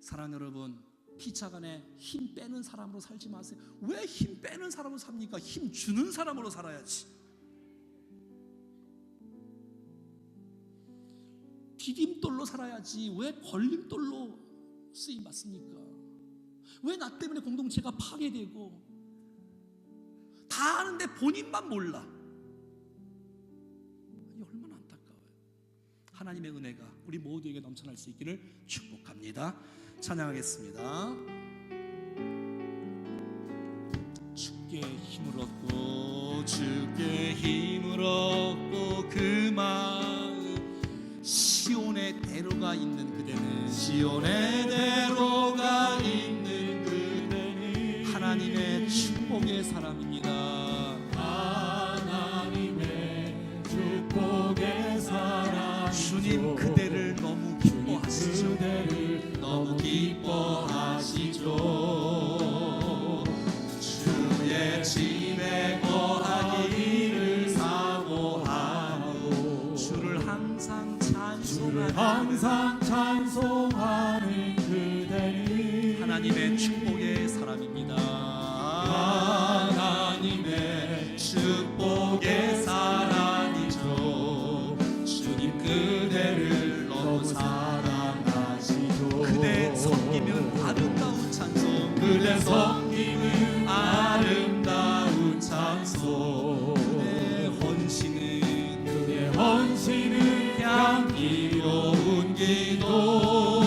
사랑하는 여러분, 피차간에 힘 빼는 사람으로 살지 마세요. 왜 힘 빼는 사람으로 삽니까? 힘 주는 사람으로 살아야지. 디딤돌로 살아야지 왜 걸림돌로 쓰임 받습니까? 왜 나 때문에 공동체가 파괴되고 다 아는데 본인만 몰라? 이 얼마나 안타까워요. 하나님의 은혜가 우리 모두에게 넘쳐날 수 있기를 축복합니다. 찬양하겠습니다. 주께 힘을 얻고 주께 힘을 얻고 그 마음 시온의 대로가 있는 그대는 시온의 대로가 있는 그대는 하나님의 축복의 사람입니다. 하나님의 축복의 사람 주님 그대를 너무 기뻐하시죠. 그대를 너무 기뻐하시죠. 주의 집에 거하기를 사모하고 주를 항상 찬송하는 그대는 하나님의 축복의 사람입니다. 하나님의 축복의 사람이죠. 주님 그대를 너무 사랑하시죠. 그대 섬기면 아름다운 찬송 그대 섬기는 아름다운 찬송 그대 헌신은 향기로운 기도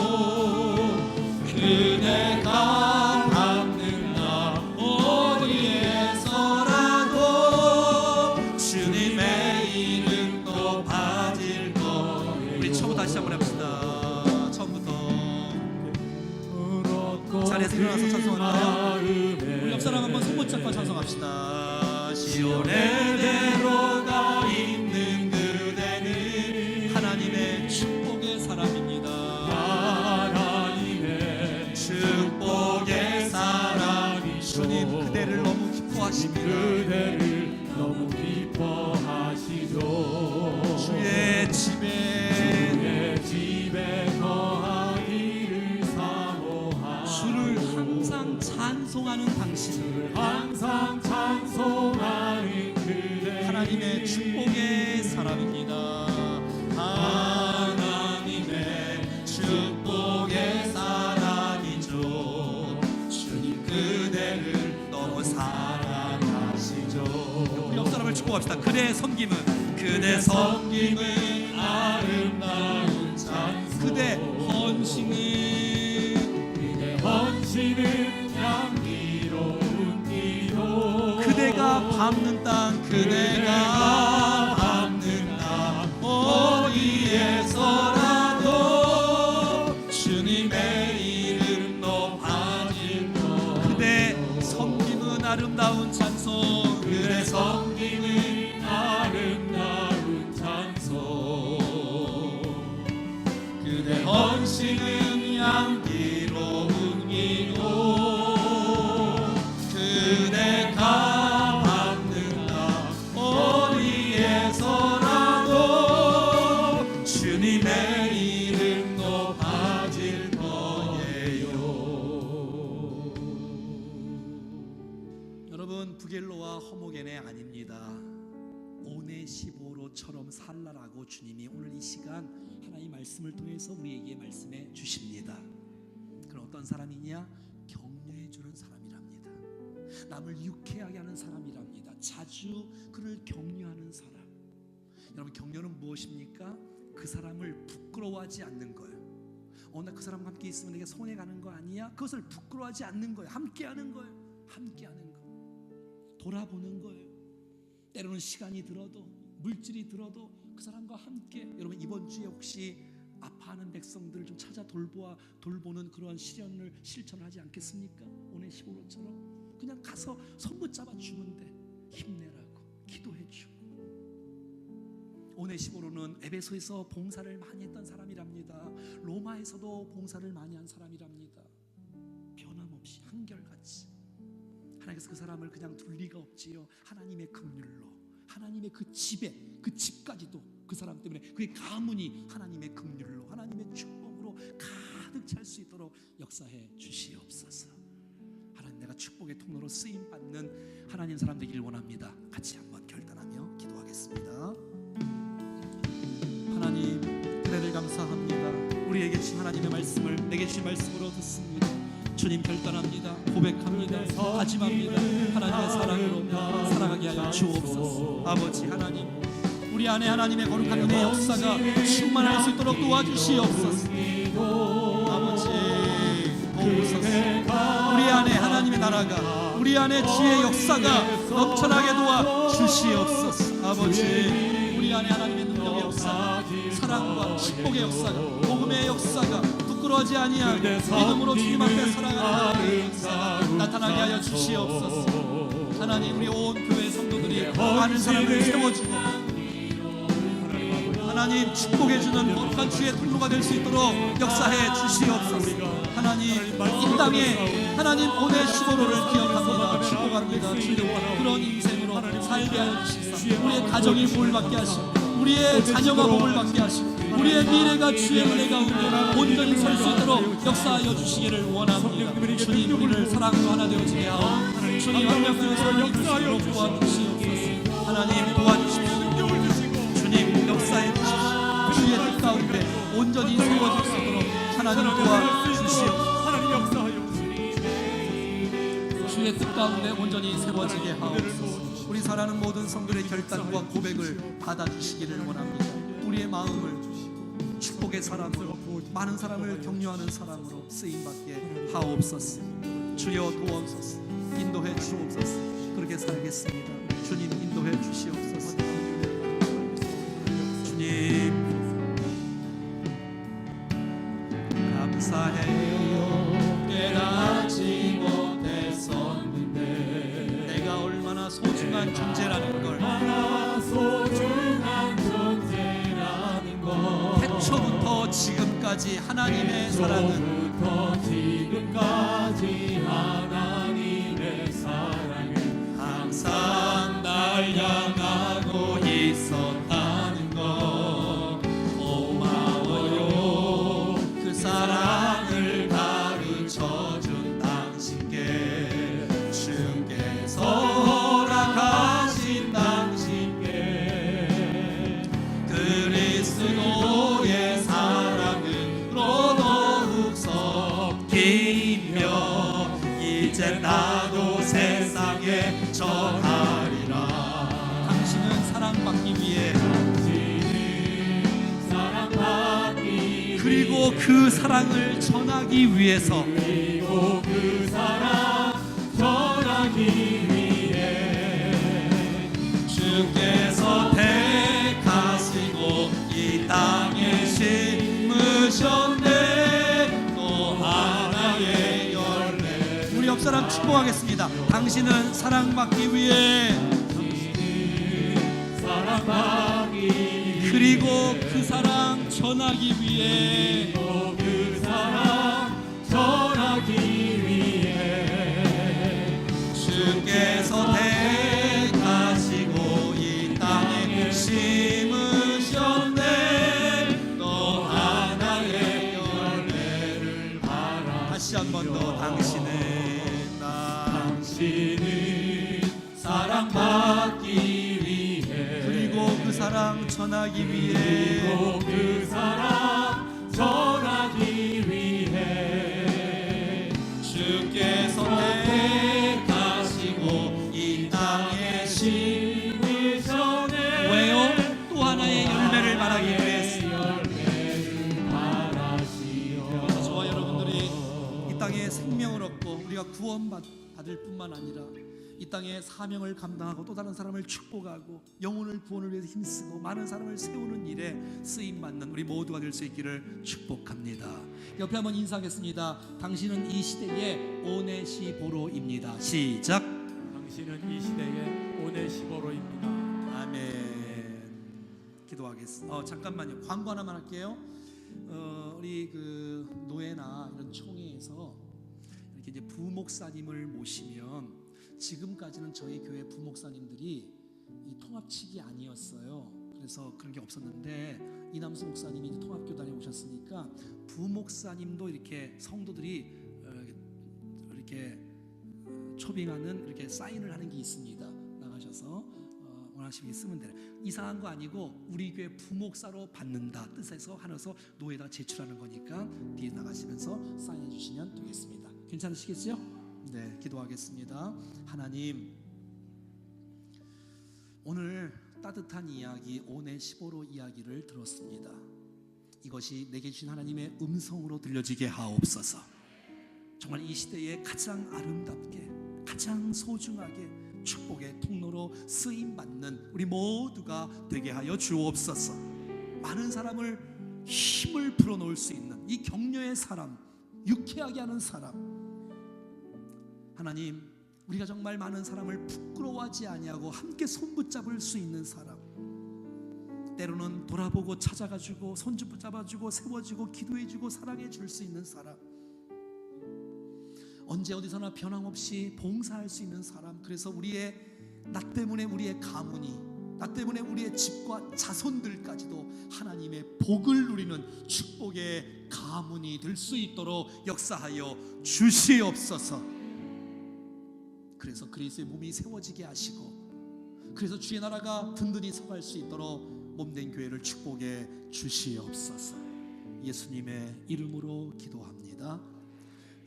그대가 밟는다 어디에서라도 주님의 이름 높아질 거예요. 우리 처음부터 다시 한번 해봅시다. 처음부터 자리에서 일어나서 찬송할까요? 우리 옆사람 한번 손 붙잡고 찬송합시다. 시온의 대로가 있는 그대는 하나님의 축복의 사람입니다. 하나님의 축복의 사람이 주님 그대를 너무 기뻐하십니다. 그대를 너무 기뻐하시죠. 주의 집에 거하기를 사모하고 주를 항상 찬송하는 당신을 항상 찬송하는 그대 하나님의 축복의 사람입니다. 하나님의 축복의 사람이죠. 주님 그대를 너무 사랑하시죠. 우리 옆 사람을 축복합시다. 그대 섬김은 아름다운 찬송 그대 헌신은 향기로운 기도 그대가 밟는 땅 그대가 밟는 땅 어디에서라도 주님의 이름 높아질 것 그대 섬김은 아름다운 찬송 그대 섬기는 아름다운 찬송 그대 헌신은 향기로운 기도 그대가 밟는다 어디에서라도 주님의 이름 높아질 거예요. 여러분 부겔로와 허모겐의 아닙니다. 오네시보로처럼 살라라고 주님이 오늘 이 시간 하나님의 말씀을 통해서 우리에게 말씀해 주십니다. 그럼 어떤 사람이냐? 격려해 주는 사람이랍니다. 남을 유쾌하게 하는 사람이랍니다. 자주 그를 격려하는 사람. 여러분 격려는 무엇입니까? 그 사람을 부끄러워하지 않는 거예요. 나 그 사람과 함께 있으면 내게 손해 가는 거 아니야? 그것을 부끄러워하지 않는 거예요. 함께하는 거예요. 함께하는 거. 돌아보는 거예요. 때로는 시간이 들어도 물질이 들어도 그 사람과 함께. 여러분 이번 주에 혹시 아파하는 백성들을 좀 찾아 돌보는 그러한 시련을 실천하지 않겠습니까? 오네시모로처럼 그냥 가서 손 붙잡아 주는데 힘내라고 기도해주고. 오네시모로는 에베소에서 봉사를 많이 했던 사람이랍니다. 로마에서도 봉사를 많이 한 사람이랍니다. 변함없이 한결같이 하나님께서 그 사람을 그냥 둘 리가 없지요. 하나님의 긍휼로 하나님의 그 집에, 그 집까지도 그 사람 때문에 그의 가문이 하나님의 긍휼로, 하나님의 축복으로 가득 찰 수 있도록 역사해 주시옵소서. 하나님, 내가 축복의 통로로 쓰임 받는 하나님 사람 되길 원합니다. 같이 한번 결단하며 기도하겠습니다. 하나님, 은혜를 감사합니다. 우리에게 주신 하나님의 말씀을 내게 주신 말씀으로 듣습니다. 주님, 결단합니다. 고백합니다. 다짐합니다. 하나님의 사랑으로 살아가게 하여 주옵소서. 아버지 하나님, 우리 안에 하나님의 거룩한 은혜의 역사가 충만할 수 있도록 도와주시옵소서. 아버지 도우소서. 우리 안에 하나님의 나라가, 우리 안에 지혜의 역사가 넘쳐나게 도와주시옵소서. 아버지, 우리 안에 하나님의 능력의 역사가, 사랑과 축복의 역사가, 복음의 역사가 부끄러워하지 아니하게 믿음으로 주님 앞에 살아가는 하나님의 역사가 나타나게 하여 주시옵소서. 하나님, 우리 온 교회 성도들이 많은 사람을 세워주고 하나님 축복해주는 거룩한 주의 통로가 될 수 있도록 역사해 주시옵소서. 하나님, 이 땅에 하나님 오네시모로를 기억합니다. 축복합니다. 주님, 그런 인생으로 살게 하여 주시옵소서. 우리의 가정이 복을 받게 하시고, 우리의 자녀가 복을 받게 하시고, 우리의 미래가 주의 은혜 가운데 온전히 설 수 있도록 역사하여 주시기를 원합니다. 주님, 우리를 사랑으로 하나 되어지게 하오. 주님, 완벽한 서로 이루시도록 도와주시옵소서. 하나님, 도와주십시오. 주님, 역사해 주십시오. 주의 뜻 가운데 온전히 세워질 수 있도록 하나님 도와주시옵소서. 주의 뜻 가운데 온전히 세워지게 하옵소서. 우리 사랑하는 모든 성도의 결단과 고백을 받아주시기를 원합니다. 우리의 마음을 축복의 사람으로, 많은 사람을 격려하는 사람으로 쓰임받게 하옵소서. 주여 도옵소서. 인도해 주옵소서. 그렇게 살겠습니다. 주님, 인도해 주시옵소서. 주님, 감사해요. 깨닫지 못했었는데 내가 얼마나 소중한 존재라는 걸, 태초부터 지금까지 하나님의 사랑은, 항상 날 향하고 있었다는 것 고마워요. 그 사랑을 가르쳐준 당신께, 주께서 허락하신 당신께 그리스도의 사랑으로 더욱 섞이며 이제 나도 세상에 전하리라. 당신은 사랑받기 위해, 그리고 그 사랑을 전하기 위해서, 주께서 택하시고 이 땅에 심으셨네. 또 하나의 열매. 우리 옆사람 축복하겠습니다. 당신은 사랑받기 위해, 그리고 그 사랑 전하기 위해, 주께서 택하시고 이 땅에 심으셨네. 또 하나의 열매를 바라. 다시 한 번 더. 당신은 사랑받기 위해, 그리고 그 사랑 전하기 위해, 주께서 택하시고 이 땅에 심으셨네. 왜요? 또 하나의 열매를 말하기 위해서. 저와 여러분들이 이 땅에 생명을 얻고 우리가 구원받을 뿐만 아니라 이 땅에 사명을 감당하고 또 다른 사람을 축복하고 영혼을 구원을 위해서 힘쓰고 많은 사람을 세우는 일에 쓰임받는 우리 모두가 될 수 있기를 축복합니다. 옆에 한번 인사하겠습니다. 당신은 이 시대의 오네시보로입니다. 시작. 당신은 이 시대의 오네시보로입니다. 아멘. 기도하겠습니다. 잠깐만요. 광고 하나만 할게요. 우리 그 노회나 이런 총회에서 이렇게 이제 부목사님을 모시면, 지금까지는 저희 교회 부목사님들이 이 통합칙이 아니었어요. 그래서 그런 게 없었는데 이남수 목사님이 이제 통합교단에 오셨으니까 부목사님도 이렇게 성도들이 이렇게 초빙하는 이렇게 사인을 하는 게 있습니다. 나가셔서 원하시면 쓰면 돼요. 이상한 거 아니고 우리 교회 부목사로 받는다 뜻에서 하나서 노예에다 제출하는 거니까 뒤에 나가시면서 사인해 주시면 되겠습니다. 괜찮으시겠어요? 네, 기도하겠습니다. 하나님, 오늘 따뜻한 이야기 오네시보로 이야기를 들었습니다. 이것이 내게 주신 하나님의 음성으로 들려지게 하옵소서. 정말 이 시대에 가장 아름답게 가장 소중하게 축복의 통로로 쓰임받는 우리 모두가 되게 하여 주옵소서. 많은 사람을 힘을 불어넣을 수 있는 이 격려의 사람, 유쾌하게 하는 사람, 하나님, 우리가 정말 많은 사람을 부끄러워하지 아니하고 함께 손붙잡을 수 있는 사람, 때로는 돌아보고 찾아가지고 손 붙잡아주고 세워주고 기도해주고 사랑해줄 수 있는 사람, 언제 어디서나 변함없이 봉사할 수 있는 사람. 그래서 나 때문에 우리의 가문이, 나 때문에 우리의 집과 자손들까지도 하나님의 복을 누리는 축복의 가문이 될 수 있도록 역사하여 주시옵소서. 그래서 그리스도의 몸이 세워지게 하시고, 그래서 주의 나라가 든든히 서갈 수 있도록 몸된 교회를 축복해 주시옵소서. 예수님의 이름으로 기도합니다.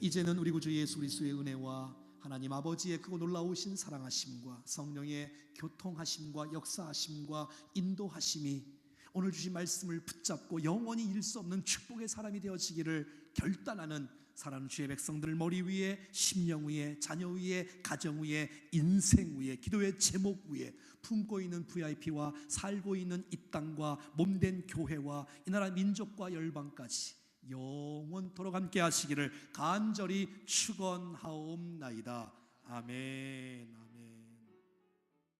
이제는 우리 구주 예수 그리스도의 은혜와 하나님 아버지의 크고 놀라우신 사랑하심과 성령의 교통하심과 역사하심과 인도하심이 오늘 주신 말씀을 붙잡고 영원히 잃을 수 없는 축복의 사람이 되어지기를 결단하는 사랑하는 주의 백성들 머리 위에, 심령 위에, 자녀 위에, 가정 위에, 인생 위에, 기도의 제목 위에 품고 있는 VIP와 살고 있는 이 땅과 몸된 교회와 이 나라 민족과 열방까지 영원토록 함께 하시기를 간절히 축원하옵나이다. 아멘.